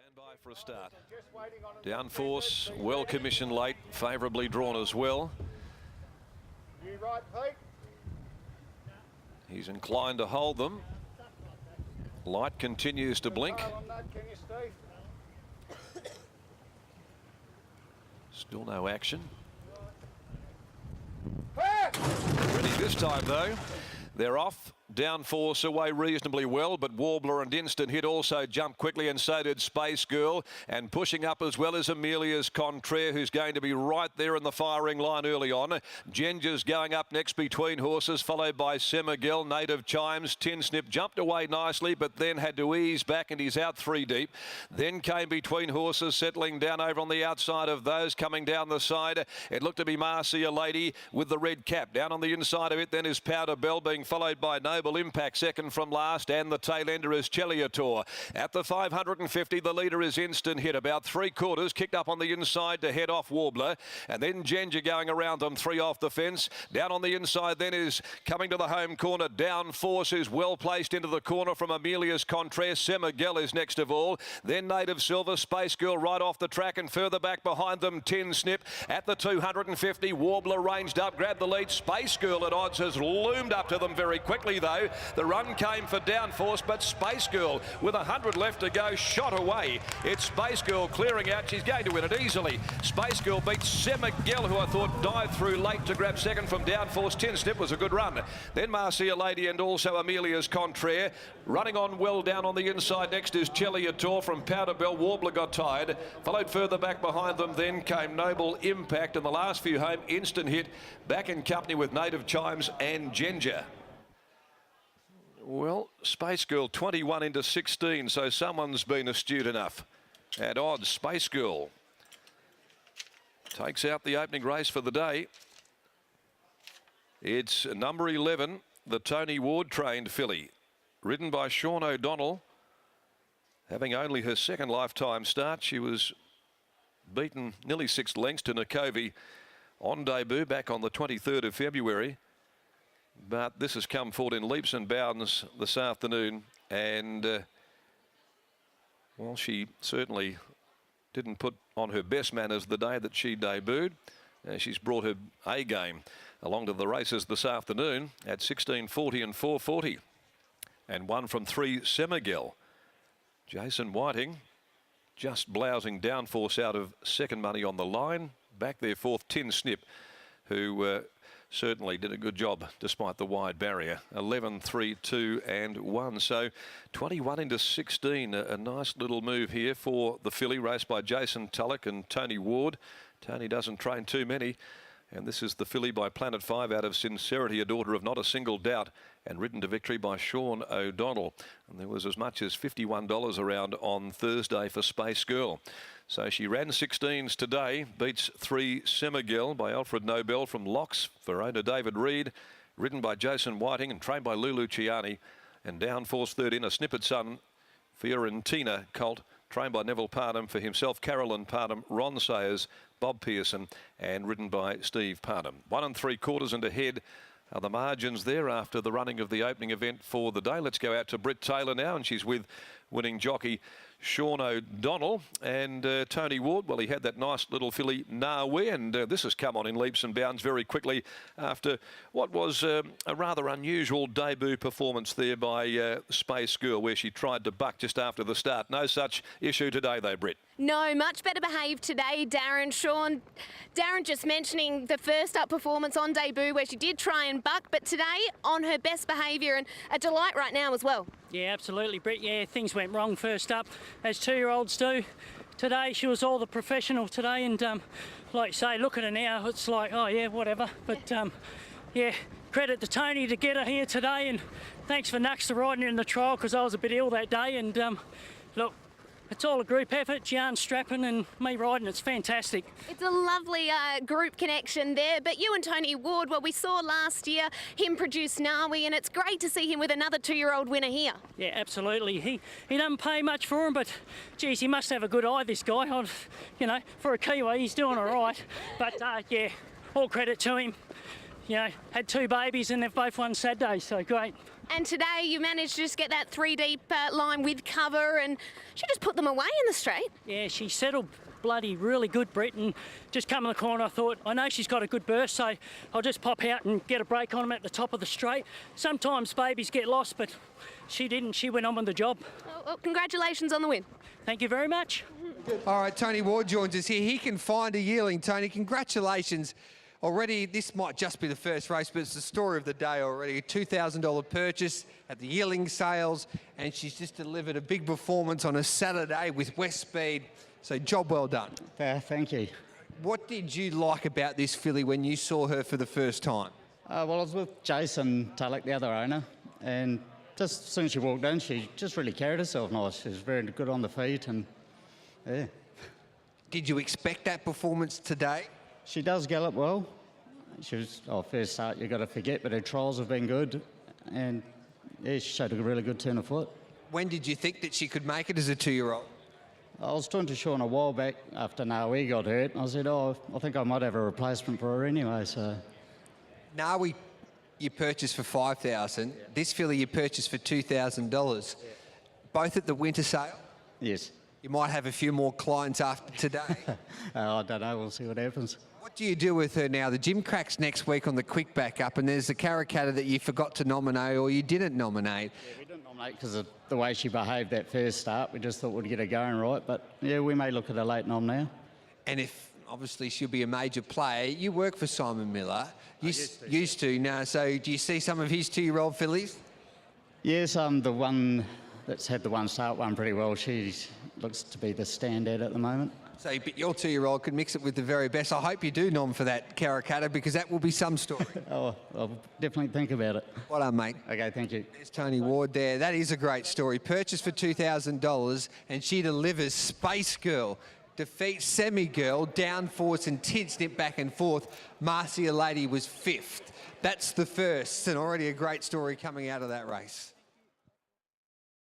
Stand by for a start. Down force, well commissioned late, favourably drawn as well. You right, Pete? He's inclined to hold them. Light continues to blink. Still no action. Ready this time though. They're off. Down force away reasonably well, but Warbler and Instant Hit also jumped quickly, and so did Space Girl. And pushing up as well as Amelia's Contraire, who's going to be right there in the firing line early on. Ginger's going up next between horses, followed by Semigel. Native Chimes. Tin Snip jumped away nicely, but then had to ease back, and he's out 3 deep. Then came between horses, settling down over on the outside of those. Coming down the side, it looked to be Marcia Lady with the red cap. Down on the inside of it then is Powder Bell, being followed by Noble Impact second from last, and the tail ender is Cheliator. At the 550, the leader is Instant Hit, about 3/4 kicked up on the inside to head off Warbler, and then Ginger going around them, 3 off the fence. Down on the inside then is coming to the home corner. Down force is well placed into the corner from Amelia's Contraire. Semigel is next of all. Then Native Silver, Space Girl right off the track, and further back behind them Tin Snip. At the 250, Warbler ranged up, grabbed the lead. Space Girl at odds has loomed up to them very quickly though. The run came for Downforce, but Space Girl with 100 left to go shot away. It's Space Girl clearing out. She's going to win it easily. Space Girl beats Semigel, who I thought dived through late to grab second from Downforce. Tin Snip was a good run. Then Marcia Lady and also Amelia's Contraire. Running on well down on the inside next is Cheliator from Powder Bell. Warbler got tired. Followed further back behind them then came Noble Impact, and the last few home Instant Hit back in company with Native Chimes and Ginger. Well, Space Girl 21 into 16, so someone's been astute enough. At odds, Space Girl takes out the opening race for the day. It's number 11, the Tony Ward trained filly, ridden by Sean O'Donnell. Having only her second lifetime start, she was beaten nearly 6 lengths to Nakovi on debut back on the 23rd of February. But this has come forward in leaps and bounds this afternoon, and well, she certainly didn't put on her best manners the day that she debuted. She's brought her A game along to the races this afternoon at 16:40 and 4:40, and 1 from 3 Semigel. Jason Whiting just blousing Downforce out of second money on the line. Back there fourth Tin Snip, who certainly did a good job despite the wide barrier. 11, 3, 2 and 1. So 21 into 16. A nice little move here for the filly, raced by Jason Tulloch and Tony Ward. Tony doesn't train too many. And this is the filly by Planet 5 out of Sincerity, a daughter of Not a Single Doubt, and ridden to victory by Sean O'Donnell. And there was as much as $51 around on Thursday for Space Girl. So she ran 16s today, beats 3 Semigel by Alfred Nobel from Locks for owner David Reed, ridden by Jason Whiting and trained by Lulu Ciani. And Downforce third in, a Snippet Son, Fiorentina Colt, trained by Neville Parham for himself, Carolyn Parham, Ron Sayers, Bob Pearson, and ridden by Steve Parham. 1 3/4 and ahead are the margins there after the running of the opening event for the day. Let's go out to Britt Taylor now, and she's with winning jockey Sean O'Donnell and Tony Ward. Well, he had that nice little filly Nawi, and this has come on in leaps and bounds very quickly after what was a rather unusual debut performance there by Space Girl, where she tried to buck just after the start. No such issue today though, Britt. No, much better behaved today, Darren. Sean, Darren just mentioning the first up performance on debut where she did try and buck, but today on her best behaviour, and a delight right now as well. Yeah, absolutely, Britt. Yeah, things went wrong first up, as 2-year-olds do. Today she was all the professional today, and like you say, look at her now, it's like, oh yeah, whatever. But yeah, credit to Tony to get her here today, and thanks for Nux for riding her in the trial, because I was a bit ill that day. And look, it's all a group effort. Jan strapping and me riding. It's fantastic. It's a lovely group connection there. But you and Tony Ward, well, we saw last year him produce Nawi, and it's great to see him with another 2-year-old winner here. Yeah, absolutely. He doesn't pay much for him, but geez, he must have a good eye, this guy. You know, for a Kiwi, he's doing all right. But yeah, all credit to him. You know, had 2 babies and they've both won Saturday, so great. And today you managed to just get that 3 deep line with cover, and she just put them away in the straight. Yeah, she settled bloody really good, Brett, and just come in the corner, I thought, I know she's got a good burst, so I'll just pop out and get a break on them at the top of the straight. Sometimes babies get lost, but she didn't. She went on with the job. Well, congratulations on the win. Thank you very much. All right, Tony Ward joins us here. He can find a yearling. Tony, congratulations. Already, this might just be the first race, but it's the story of the day already. A $2,000 purchase at the yearling sales, and she's just delivered a big performance on a Saturday with West Speed. So job well done. Thank you. What did you like about this filly when you saw her for the first time? Well, I was with Jason Tulloch, the other owner, and just as soon as she walked in, she just really carried herself nice. She was very good on the feet, and yeah. Did you expect that performance today? She does gallop well. She was, first start you've got to forget, but her trials have been good, and yeah, she showed a really good turn of foot. When did you think that she could make it as a 2-year-old? I was talking to Sean a while back after Naui got hurt, and I said, I think I might have a replacement for her anyway, so... Naui you purchased for $5,000. Yeah. This filly you purchased for $2,000. Yeah. Both at the winter sale? Yes. You might have a few more clients after today. I don't know, we'll see what happens. What do you do with her now? The gym cracks next week on the quick back up, and there's the Caracatta that you forgot to nominate or you didn't nominate. Yeah, we didn't nominate because of the way she behaved that first start. We just thought we'd get her going right, but yeah, we may look at a late nom now. And if, obviously, she'll be a major player, you work for Simon Miller. You used to now, so do you see some of his 2-year-old fillies? Yes, the one that's had the one start one pretty well. She looks to be the standout at the moment. So your 2-year-old could mix it with the very best. I hope you do nom for that Caracatta, because that will be some story. Oh, I'll definitely think about it. Well done, mate. Okay, thank you. There's Tony Ward there. That is a great story. Purchased for $2,000, and she delivers. Space Girl defeats Semi Girl, downforce and tid snip back and forth. Marcia Lady was 5th. That's the first, and already a great story coming out of that race.